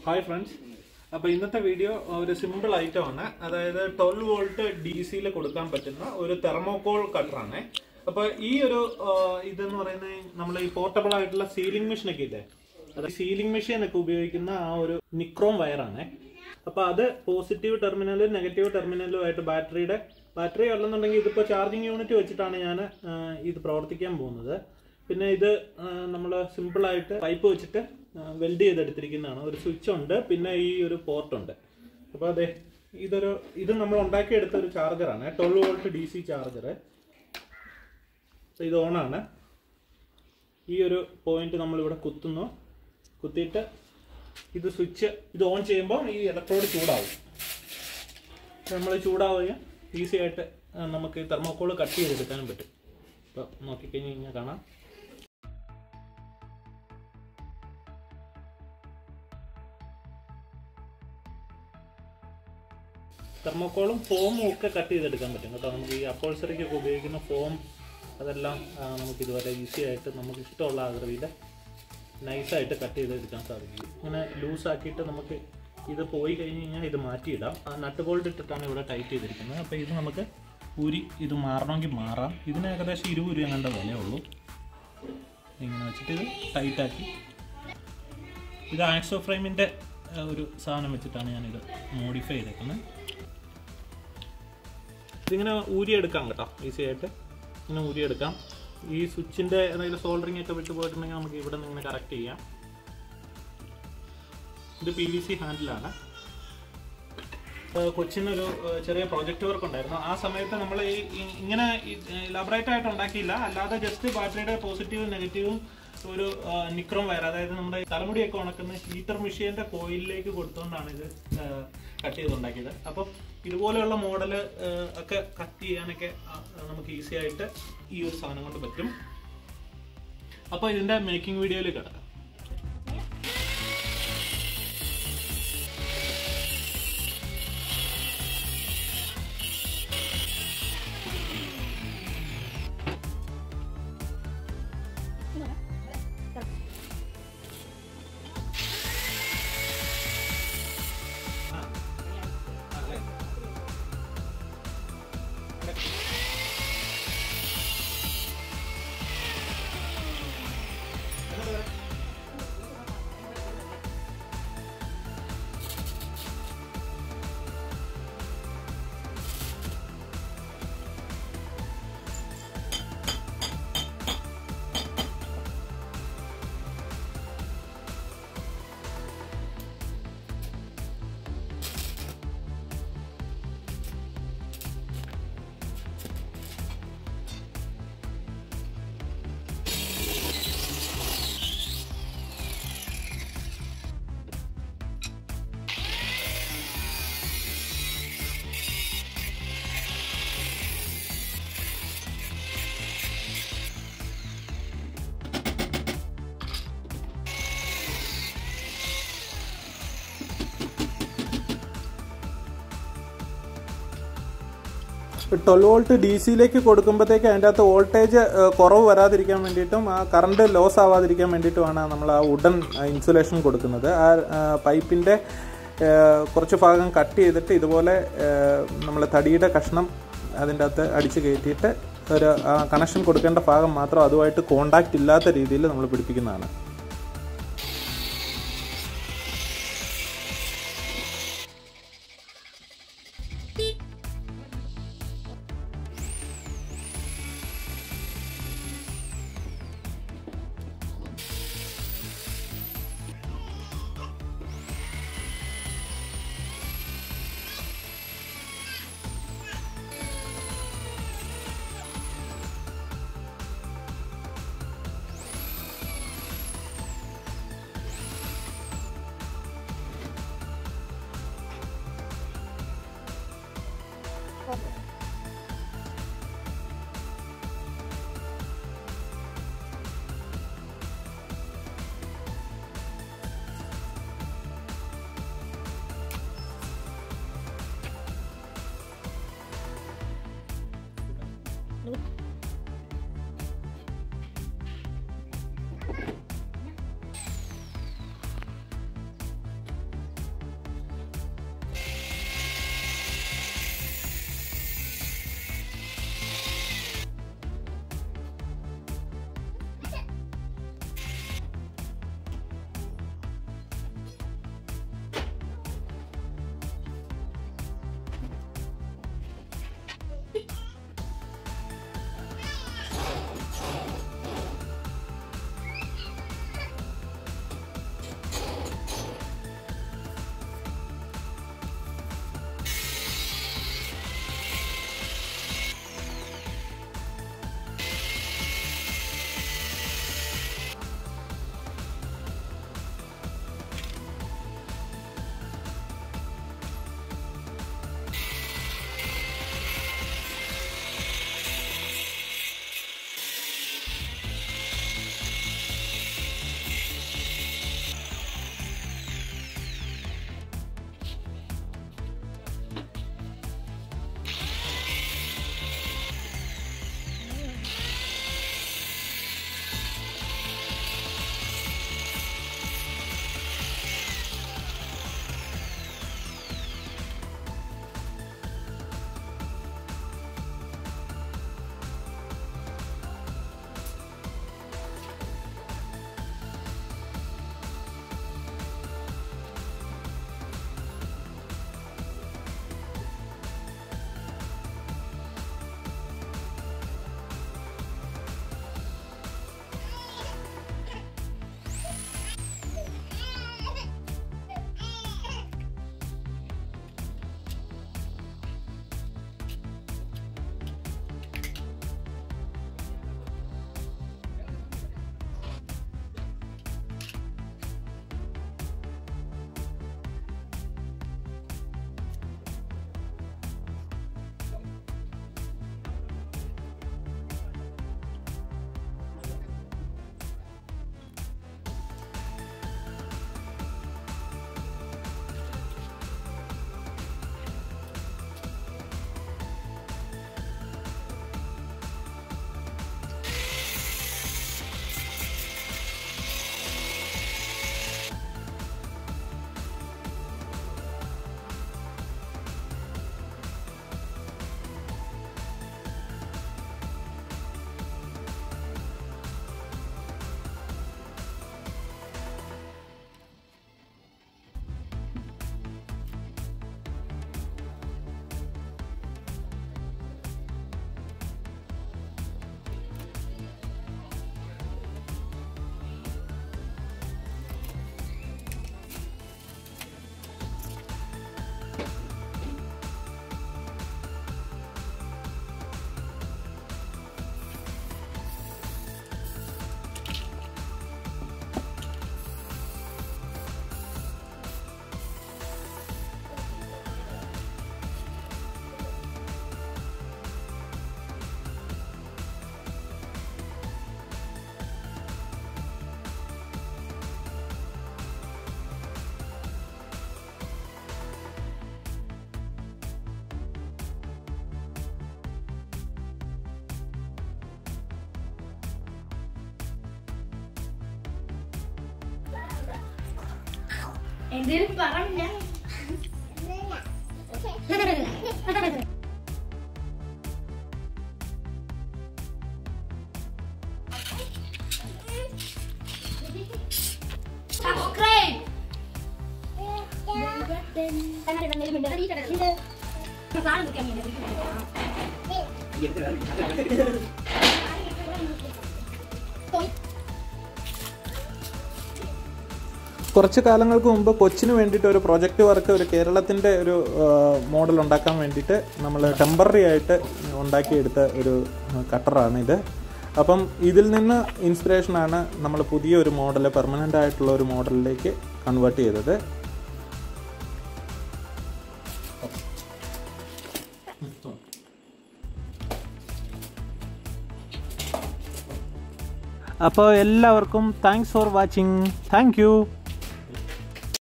Hi friends. അപ്പോൾ ഇന്നത്തെ video ഒരു സിമ്പിൾ ഐറ്റം ആണ്. അതായത് 12 വോൾട്ട് ഡിസിയിൽ കൊടുക്കാൻ പറ്റുന്ന ഒരു തെർമോകോൾ കട്ടർ ആണ്. അപ്പോൾ ഈ ഒരു ഇതെന്ന് പറയുന്നത് നമ്മൾ ഈ പോർട്ടബിൾ ആയിട്ടുള്ള സീലിംഗ് മെഷീൻ ഒക്കെ ഇല്ലേ, അത് സീലിംഗ് മെഷീൻ ഒക്കെ ഉപയോഗിക്കുന്ന ആ ഒരു നിക്രോം വയർ ആണ്. അപ്പോൾ അത് പോസിറ്റീവ് ടെർമിനലും നെഗറ്റീവ് ടെർമിനലും ആയിട്ട് ബാറ്ററി അല്ലെന്നുണ്ടെങ്കിൽ ഇതിപ്പോൾ ചാർജിങ് യൂണിറ്റ് വെച്ചിട്ടാണ് ഞാൻ ഇത് പ്രവർത്തിക്കാൻ പോകുന്നത്. പിന്നെ ഇത് നമ്മൾ സിമ്പിളായിട്ട് പൈപ്പ് വെച്ചിട്ട് വെൽഡ് ചെയ്തെടുത്തിരിക്കുന്നതാണ്. ഒരു സ്വിച്ച് ഉണ്ട്, പിന്നെ ഈ ഒരു പോർട്ട് ഉണ്ട്. അപ്പോൾ അതെ, ഇത് നമ്മൾ ഉണ്ടാക്കിയെടുത്ത ഒരു ചാർജറാണ്, 12 വോൾട്ട് DC ചാർജർ. ഇത് ഓണാണ്. ഈ ഒരു പോയിന്റ് നമ്മളിവിടെ കുത്തിയിട്ട് ഇത് സ്വിച്ച് ഇത് ഓൺ ചെയ്യുമ്പോൾ ഈ ഇലക്ട്രോഡ് ചൂടാവും. നമ്മൾ ചൂടാവുകയും ഈസി ആയിട്ട് നമുക്ക് ഈ തെർമോകോൾ കട്ട് ചെയ്തെടുക്കാനും പറ്റും. അപ്പോൾ നോക്കിക്കഴിഞ്ഞാൽ കാണാം. തെർമോകോളും ഫോമും ഒക്കെ കട്ട് ചെയ്തെടുക്കാൻ പറ്റും കേട്ടോ. നമുക്ക് ഈ അപ്പോൾസറിക്കൊക്കെ ഉപയോഗിക്കുന്ന ഫോം അതെല്ലാം നമുക്ക് ഇതുപോലെ ഈസി ആയിട്ട് നമുക്ക് ഇഷ്ടമുള്ള ആകൃതിയിൽ നൈസായിട്ട് കട്ട് ചെയ്തെടുക്കാൻ സാധിക്കും. ഇങ്ങനെ ലൂസാക്കിയിട്ട് നമുക്ക് ഇത് പോയി കഴിഞ്ഞ് കഴിഞ്ഞാൽ ഇത് മാറ്റിയിടാം. നട്ട് ബോൾട്ട് ഇട്ടിട്ടാണ് ഇവിടെ ടൈറ്റ് ചെയ്തിരിക്കുന്നത്. അപ്പോൾ ഇത് നമുക്ക് ഇത് മാറണമെങ്കിൽ മാറാം. ഇതിന് ഏകദേശം 20 രൂപ കണ്ട വിലയുള്ളൂ. ഇങ്ങനെ വെച്ചിട്ട് ഇത് ടൈറ്റാക്കി, ഇത് ആക്സോ ഫ്രെയിമിൻ്റെ ഒരു സാധനം വെച്ചിട്ടാണ് ഞാനിത് മോഡിഫൈ ചെയ്തേക്കുന്നത്. ഇതിങ്ങനെ ഊരിയെടുക്കാം കേട്ടോ, ഈസി ആയിട്ട് ഇങ്ങനെ ഊരിയെടുക്കാം. ഈ സ്വിച്ചിൻ്റെ എന്തെങ്കിലും സോൾഡറിങ് ഒക്കെ വിട്ട് പോയിട്ടുണ്ടെങ്കിൽ നമുക്ക് ഇവിടെ നിന്ന് ഇങ്ങനെ കറക്റ്റ് ചെയ്യാം. ഇത് PVC ഹാൻഡിലാണ്. കൊച്ചിനൊരു ചെറിയ പ്രോജക്റ്റ് വർക്ക് ഉണ്ടായിരുന്നു. ആ സമയത്ത് നമ്മൾ ഇങ്ങനെ ഇലാബറേറ്റ് ആയിട്ട് ഉണ്ടാക്കിയില്ല, അല്ലാതെ ജസ്റ്റ് ബാറ്ററിയുടെ പോസിറ്റീവും നെഗറ്റീവും ഒരു നിക്രോം വയർ, അതായത് നമ്മുടെ തലമുടിയൊക്കെ ഉണക്കുന്ന ഹീറ്റർ മെഷീൻ്റെ കോയിലിലേക്ക് കൊടുത്തുകൊണ്ടാണ് ഇത് കട്ട് ചെയ്തുണ്ടാക്കിയത്. അപ്പം ഇതുപോലെയുള്ള മോഡൽ ഒക്കെ കട്ട് ചെയ്യാനൊക്കെ നമുക്ക് ഈസി ആയിട്ട് ഈ ഒരു സാധനം കൊണ്ട് പറ്റും. അപ്പോൾ ഇതിൻ്റെ മേക്കിംഗ് വീഡിയോയിൽ കിടക്കാം. ട്വൽവ് വോൾട്ട് DCയിലേക്ക് കൊടുക്കുമ്പോഴത്തേക്ക് അതിൻ്റെ അകത്ത് വോൾട്ടേജ് കുറവ് വരാതിരിക്കാൻ വേണ്ടിയിട്ടും ആ കറണ്ട് ലോസ് ആവാതിരിക്കാൻ വേണ്ടിയിട്ടുമാണ് നമ്മൾ ആ വുഡൻ ഇൻസുലേഷൻ കൊടുക്കുന്നത്. ആ പൈപ്പിൻ്റെ കുറച്ച് ഭാഗം കട്ട് ചെയ്തിട്ട് ഇതുപോലെ നമ്മൾ തടിയുടെ കഷ്ണം അതിൻ്റെ അകത്ത് അടിച്ച് കയറ്റിയിട്ട് ഒരു കണക്ഷൻ കൊടുക്കേണ്ട ഭാഗം മാത്രം അതുമായിട്ട് കോണ്ടാക്റ്റ് ഇല്ലാത്ത രീതിയിൽ നമ്മൾ പിടിപ്പിക്കുന്നതാണ്. കുറച്ച് കാലങ്ങൾക്ക് മുമ്പ് കൊച്ചിന് വേണ്ടിയിട്ട് ഒരു പ്രൊജക്റ്റ് വർക്ക് ഒരു കേരളത്തിൻ്റെ ഒരു മോഡൽ ഉണ്ടാക്കാൻ വേണ്ടിയിട്ട് നമ്മൾ ടെമ്പററി ആയിട്ട് ഉണ്ടാക്കിയെടുത്ത ഒരു കട്ടറാണിത്. അപ്പം ഇതിൽ നിന്ന് ഇൻസ്പിറേഷനാണ് നമ്മൾ പുതിയൊരു മോഡൽ പെർമനൻ്റ് ആയിട്ടുള്ള ഒരു മോഡലിലേക്ക് കൺവേർട്ട് ചെയ്തത്. അപ്പോൾ എല്ലാവർക്കും thanks for watching. Thank you.